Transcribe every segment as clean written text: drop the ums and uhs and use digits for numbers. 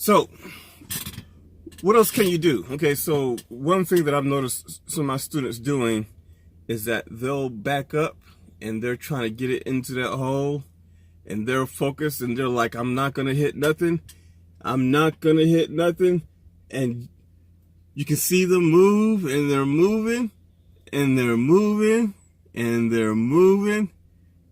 So what else can you do? Okay, so one thing that I've noticed some of my students doing is that they'll back up and they're trying to get it into that hole, and they're focused and they're like, I'm not gonna hit nothing. I'm not gonna hit nothing. And you can see them move, and they're moving, and they're moving, and they're moving,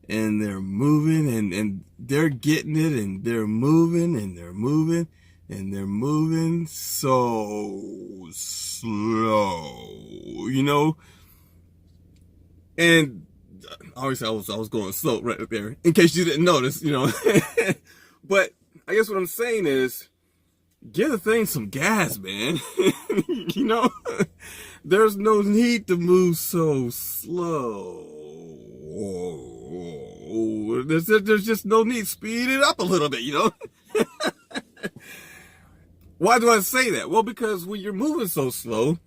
and they're moving, and they're getting it, and they're moving, and they're moving, and they're moving so slow, And obviously I was going slow right there, in case you didn't notice, But I guess what I'm saying is, give the thing some gas, man. There's no need to move so slow. There's just no need. Speed it up a little bit, Why do I say that? Well, because when you're moving so slow,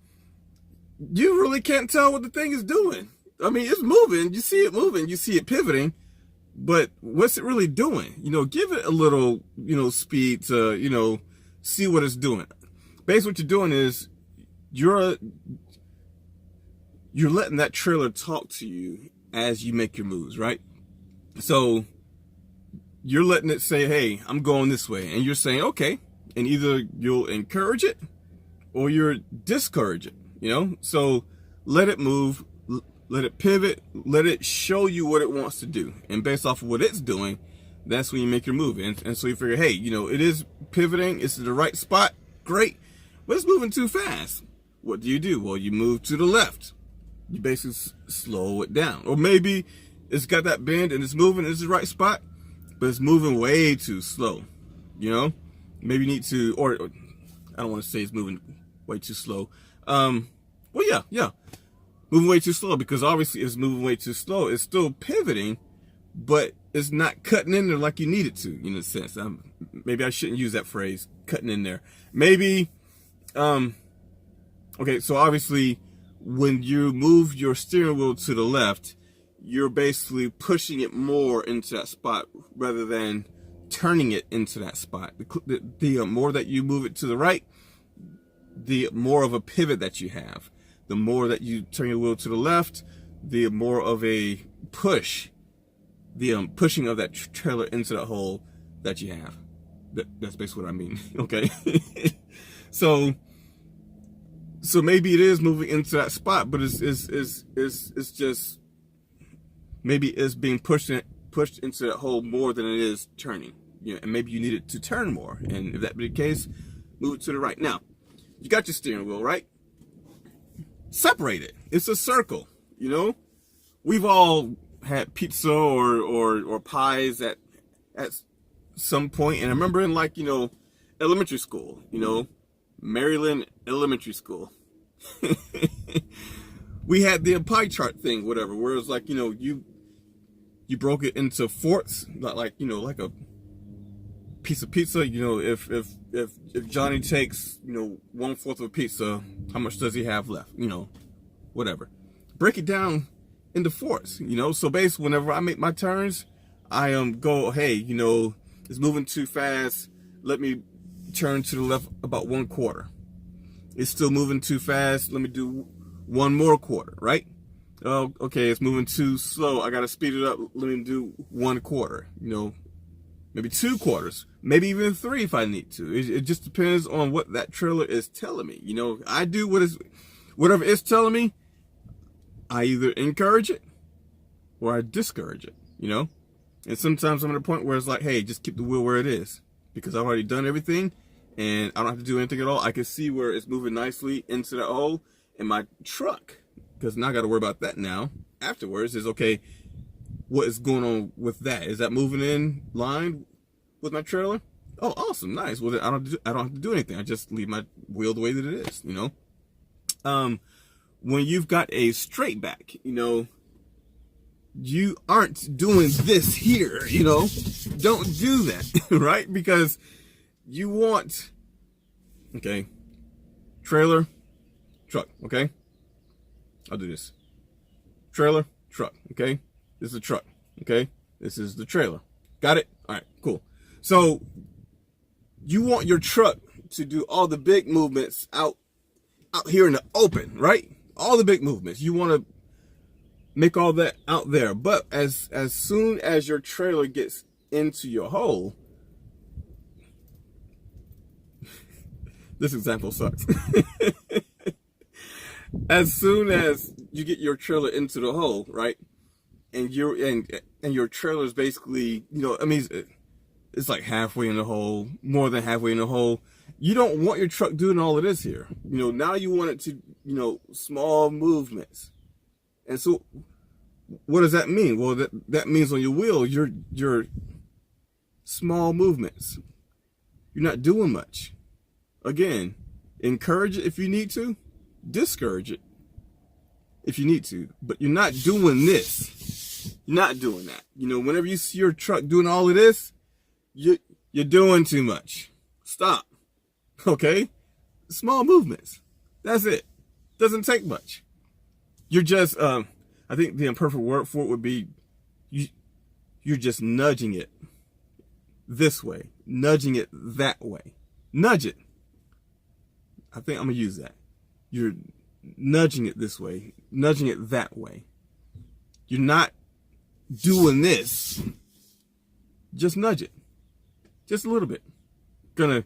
you really can't tell what the thing is doing. I mean, it's moving. You see it moving. You see it pivoting. But what's it really doing? Give it a little, speed to, see what it's doing. Basically, what you're doing is you're letting that trailer talk to you as you make your moves, right? So you're letting it say, hey, I'm going this way. And you're saying, okay. And either you'll encourage it or you'll discourage it, So let it move. Let it pivot, let it show you what it wants to do. And based off of what it's doing, that's when you make your move. And so you figure, hey, it is pivoting. It's in the right spot. Great. But it's moving too fast. What do? Well, you move to the left. You basically slow it down. Or maybe it's got that bend and it's moving. It's the right spot, but it's moving way too slow. Maybe you need to, or I don't want to say it's moving way too slow. Well, yeah. Moving way too slow, because obviously it's moving way too slow. It's still pivoting, but it's not cutting in there like you need it to, in a sense. Maybe I shouldn't use that phrase, cutting in there. Maybe, okay, so obviously when you move your steering wheel to the left, you're basically pushing it more into that spot rather than turning it into that spot. The more that you move it to the right, the more of a pivot that you have. The more that you turn your wheel to the left, the more of a push, the pushing of that trailer into that hole that you have. That's basically what I mean. Okay. So maybe it is moving into that spot, but it's just, maybe it's being pushed into that hole more than it is turning. And maybe you need it to turn more. And if that be the case, move it to the right. Now, you got your steering wheel, right? Separate it. It's a circle, We've all had pizza or pies at some point, and I remember in elementary school, Maryland elementary school, we had the pie chart thing, whatever, where it was you broke it into fourths, like a piece of pizza. If Johnny takes 1/4 of a pizza, how much does he have left? Whatever. Break it down into fourths. So basically, whenever I make my turns, I go, hey, it's moving too fast. Let me turn to the left about 1/4. It's still moving too fast. Let me do 1 more quarter, right? Oh, okay, it's moving too slow. I gotta speed it up. Let me do 1/4. Maybe 2/4, maybe even 3 if I need to. It just depends on what that trailer is telling me. I do whatever it's telling me. I either encourage it or I discourage it, And sometimes I'm at a point where it's like, hey, just keep the wheel where it is, because I've already done everything and I don't have to do anything at all. I can see where it's moving nicely into that hole in my truck, because now I got to worry about that now. Afterwards is, okay, what is going on with that? Is that moving in line with my trailer? Oh, awesome, nice. Well, then I don't have to do anything. I just leave my wheel the way that it is, When you've got a straight back, you aren't doing this here, Don't do that, right? Because you want, okay, trailer, truck, okay? I'll do this. Trailer, truck, okay? This is a truck, okay? This is the trailer. Got it? All right, cool. So you want your truck to do all the big movements out here in the open, right? All the big movements. You want to make all that out there. But as soon as your trailer gets into your hole, this example sucks. As soon as you get your trailer into the hole, right? And your trailer is basically, I mean, it's like halfway in the hole, more than halfway in the hole. You don't want your truck doing all of this here. Now you want it to, small movements. And so what does that mean? Well, that means on your wheel, you're small movements. You're not doing much. Again, encourage it if you need to. Discourage it if you need to. But you're not doing this. You're not doing that. Whenever you see your truck doing all of this, you're doing too much. Stop. Okay? Small movements. That's it. Doesn't take much. You're just, I think the imperfect word for it would be, you're just nudging it this way, nudging it that way. Nudge it. I think I'm going to use that. You're nudging it this way, nudging it that way. You're not doing this. Just nudge it. Just a little bit. Gonna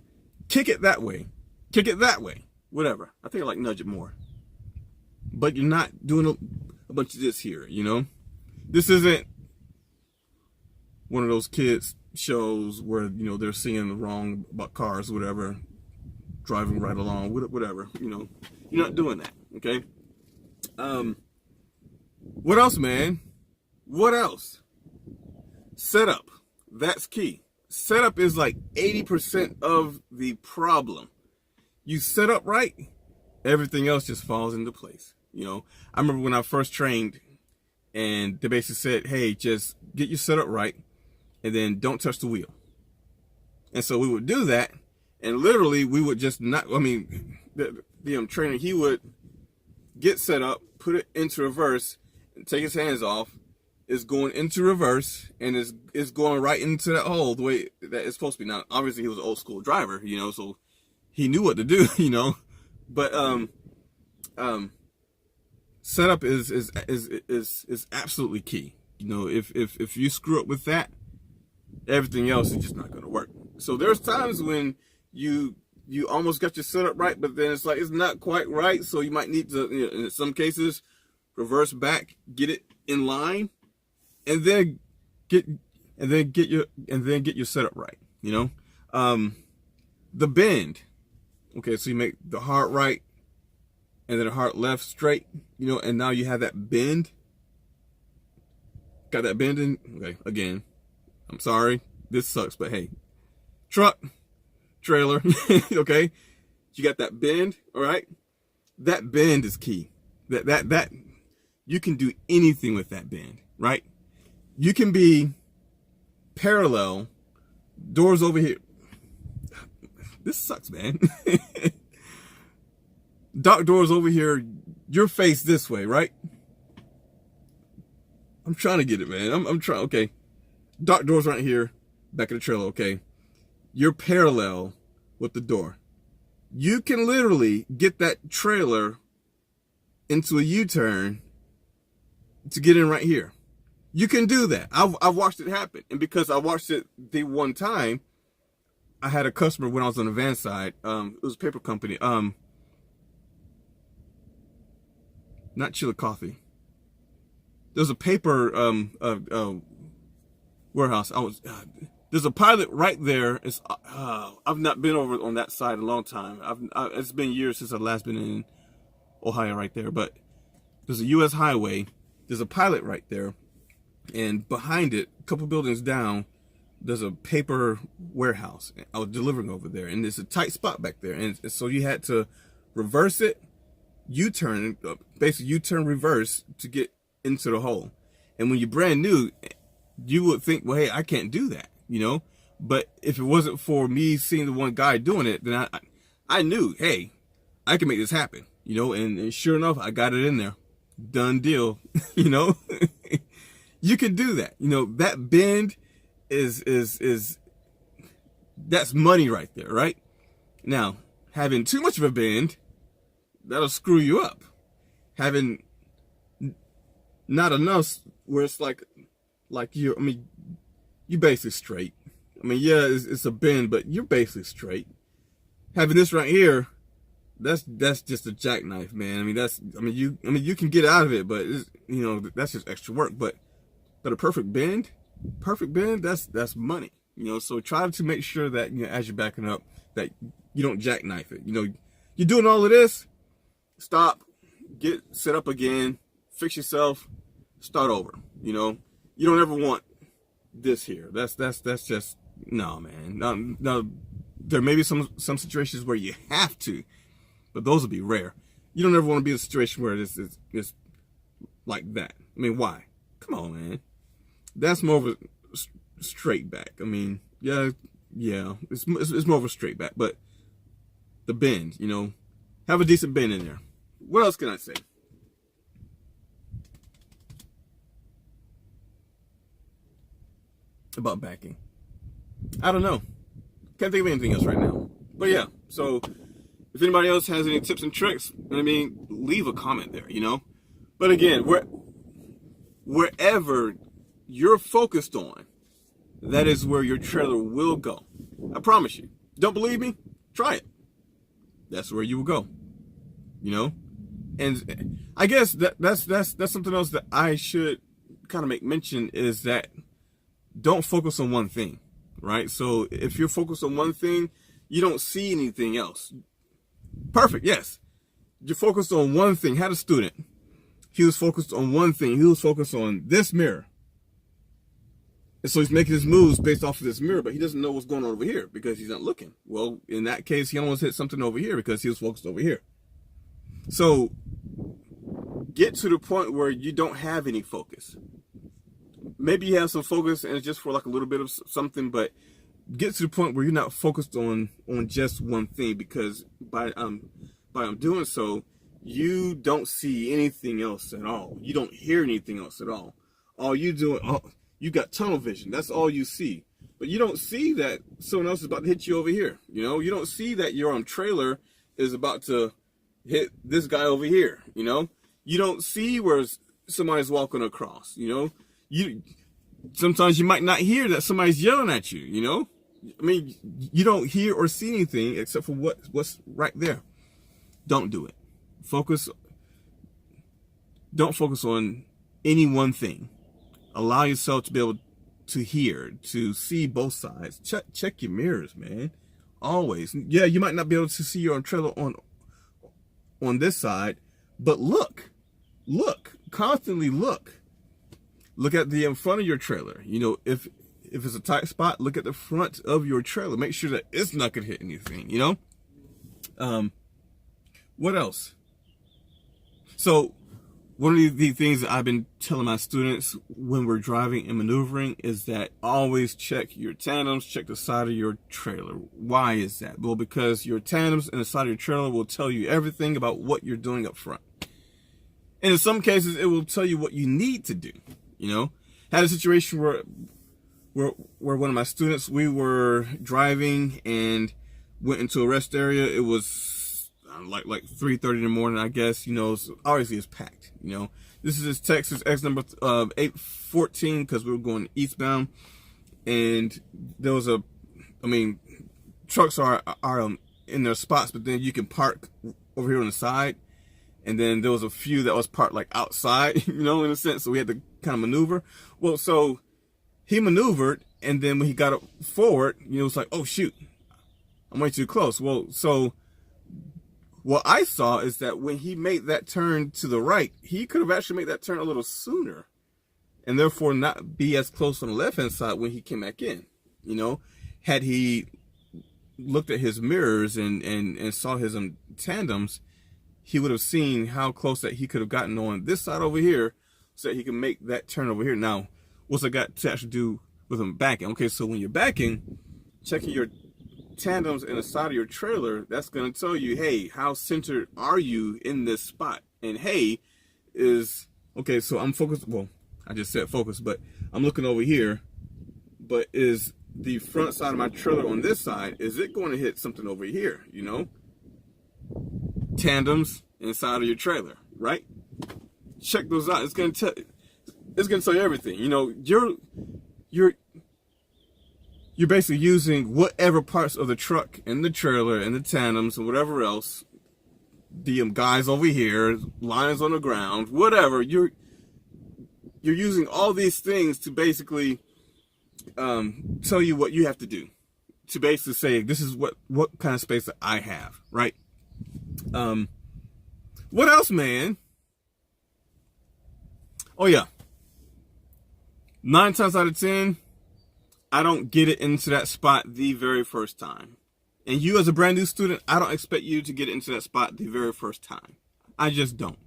kick it that way. Kick it that way. Whatever. I think I like nudge it more. But you're not doing a bunch of this here, This isn't one of those kids shows where, they're singing wrong about cars or whatever, driving right along, whatever, You're not doing that, okay? What else, man? What else? Setup. That's key. Setup is like 80% of the problem. You set up right, everything else just falls into place. I remember when I first trained and they basically said, hey, just get your setup right and then don't touch the wheel. And so we would do that, and literally we would just not, the trainer, he would get set up, put it into reverse, and take his hands off, is going into reverse, and is going right into that hole the way that it's supposed to be. Now, obviously he was an old school driver, so he knew what to do, but setup is absolutely key. If you screw up with that, everything else is just not going to work. So there's times when you almost got your setup right, but then it's like it's not quite right. So you might need to, in some cases, reverse back, get it in line, and then get your setup right. The bend. Okay, so you make the hard right and then a hard left straight, and now you have that bend. Got that bend in? Okay, again, I'm sorry. This sucks, but hey. Truck, trailer, okay? You got that bend, all right? That bend is key. That you can do anything with that bend, right? You can be parallel, doors over here. This sucks, man. Dock doors over here, your face this way, right? I'm trying to get it, man. I'm trying, okay. Dock doors right here, back of the trailer, okay. You're parallel with the door. You can literally get that trailer into a U-turn to get in right here. You can do that. I've watched it happen. And because I watched it the one time, I had a customer when I was on the van side. It was a paper company. Not Chillicothe. There's a paper warehouse. There's a pilot right there. I've not been over on that side in a long time. It's been years since I've last been in Ohio right there. But there's a U.S. highway. There's a pilot right there. And behind it, a couple buildings down, there's a paper warehouse. I was delivering over there. And there's a tight spot back there. And so you had to reverse it, U-turn, basically U-turn reverse to get into the hole. And when you're brand new, you would think, well, hey, I can't do that, But if it wasn't for me seeing the one guy doing it, then I knew, hey, I can make this happen, And sure enough, I got it in there. Done deal, You can do that. That bend is That's money right there, right? Now, having too much of a bend, that'll screw you up. Having not enough where it's like you're, I mean, you're basically straight. I mean, yeah, it's a bend, but you're basically straight. Having this right here, that's just a jackknife, man. I mean, you can get out of it, but it's, that's just extra work. But a perfect bend, that's money. So try to make sure that as you're backing up, that you don't jackknife it. You're doing all of this. Stop, get set up again, fix yourself, start over. You don't ever want this here. That's just no, man. No, there may be some situations where you have to, but those will be rare. You don't ever want to be in a situation where it's like that. I mean, why? Come on, man. That's more of a straight back. I mean, yeah, it's more of a straight back, but the bend, have a decent bend in there. What else can I say? About backing? I don't know. Can't think of anything else right now. But yeah, so if anybody else has any tips and tricks, leave a comment there, But again, wherever you're focused on, that is where your trailer will go. I promise you. Don't believe me? Try it. That's where you will go. And I guess that's something else that I should kind of make mention, is that don't focus on one thing, right? So if you're focused on one thing, you don't see anything else. Perfect, yes. You're focused on one thing. Had a student. He was focused on one thing. He was focused on this mirror. And so he's making his moves based off of this mirror, but he doesn't know what's going on over here because he's not looking. Well, in that case, he almost hit something over here because he was focused over here. So get to the point where you don't have any focus. Maybe you have some focus and it's just for like a little bit of something, but get to the point where you're not focused on just one thing, because by doing so, you don't see anything else at all. You don't hear anything else at all. All you do, you got tunnel vision. That's all you see. But you don't see that someone else is about to hit you over here. You don't see that your trailer is about to hit this guy over here. You don't see where somebody's walking across. You sometimes you might not hear that somebody's yelling at you. You don't hear or see anything except for what's right there. Don't do it. Don't focus on any one thing. Allow yourself to be able to hear, to see both sides. Check your mirrors, man. Always. Yeah, you might not be able to see your trailer on this side, but look, constantly look. Look at the in front of your trailer. If it's a tight spot, look at the front of your trailer. Make sure that it's not gonna hit anything. What else? So one of the things that I've been telling my students when we're driving and maneuvering is that always check your tandems, check the side of your trailer. Why is that? Well, because your tandems and the side of your trailer will tell you everything about what you're doing up front. And in some cases, it will tell you what you need to do. Had a situation where one of my students, we were driving and went into a rest area. It was like 3:30 in the morning, I guess. So obviously it's packed. This is Texas X number 814 because we were going eastbound, and there was trucks are in their spots, but then you can park over here on the side. And then there was a few that was parked like outside, in a sense. So we had to kind of maneuver. Well, so he maneuvered, and then when he got up forward, it's like, oh shoot, I'm way too close. Well, so what I saw is that when he made that turn to the right, he could have actually made that turn a little sooner, and therefore not be as close on the left-hand side when he came back in. Had he looked at his mirrors and saw his tandems, he would have seen how close that he could have gotten on this side over here so that he can make that turn over here. Now, what's it got to actually do with him backing? Okay, so when you're backing, checking your tandems in the side of your trailer, that's going to tell you, hey, how centered are you in this spot? And hey, okay, so I'm focused. Well, I just said focus, but I'm looking over here. But is the front side of my trailer on this side, is it going to hit something over here, you know? Tandems inside of your trailer, right? Check those out. It's gonna tell you everything. You know, you're basically using whatever parts of the truck and the trailer and the tandems and whatever else, the guys over here, lines on the ground, whatever, you're using all these things to basically tell you what you have to do, to basically say, this is what kind of space that I have, right? What else, man? Oh yeah, 9 times out of 10, I don't get it into that spot the very first time. And you as a brand new student, I don't expect you to get into that spot the very first time. I just don't.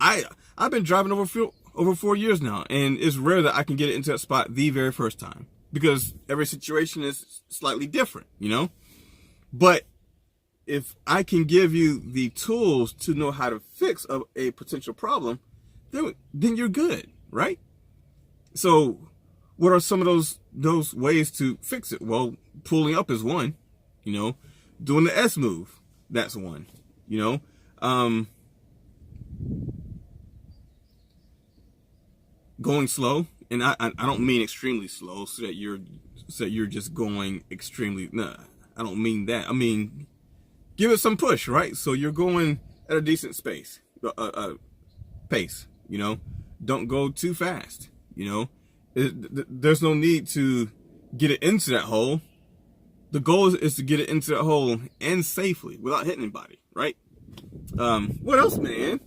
I've been driving over 4 years now, and it's rare that I can get it into that spot the very first time, because every situation is slightly different, you know? But if I can give you the tools to know how to fix a potential problem, then you're good, right? So what are some of those ways to fix it? Well, pulling up is one, you know, doing the S move, that's one, you know, going slow, and I don't mean extremely slow so that you're just going extremely, nah, I don't mean that. I mean, give it some push, right? So you're going at a decent pace, you know, don't go too fast, you know. There's no need to get it into that hole. The goal is to get it into that hole and safely without hitting anybody, right? What else, man?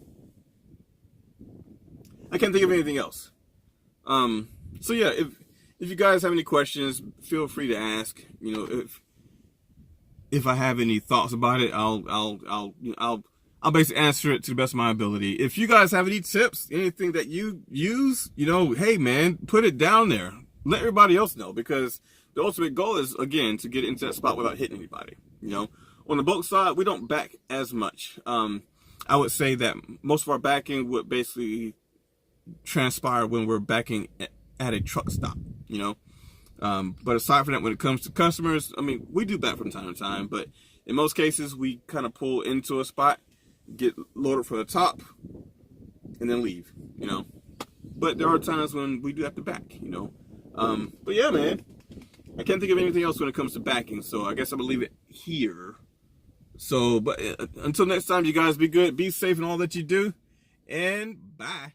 I can't think of anything else. So yeah, if you guys have any questions, feel free to ask. You know, if I have any thoughts about it, I'll basically answer it to the best of my ability. If you guys have any tips, anything that you use, you know, hey man, put it down there. Let everybody else know, because the ultimate goal is, again, to get into that spot without hitting anybody. You know, on the boat side, we don't back as much. I would say that most of our backing would basically transpire when we're backing at a truck stop, you know. But aside from that, when it comes to customers, I mean, we do back from time to time, but in most cases, we kind of pull into a spot, get loaded from the top, and then leave, you know. But there are times when we do have to back, you know. But yeah, man, I can't think of anything else when it comes to backing, so I guess I'm gonna leave it here. So, but until next time, you guys be good, be safe in all that you do, and bye.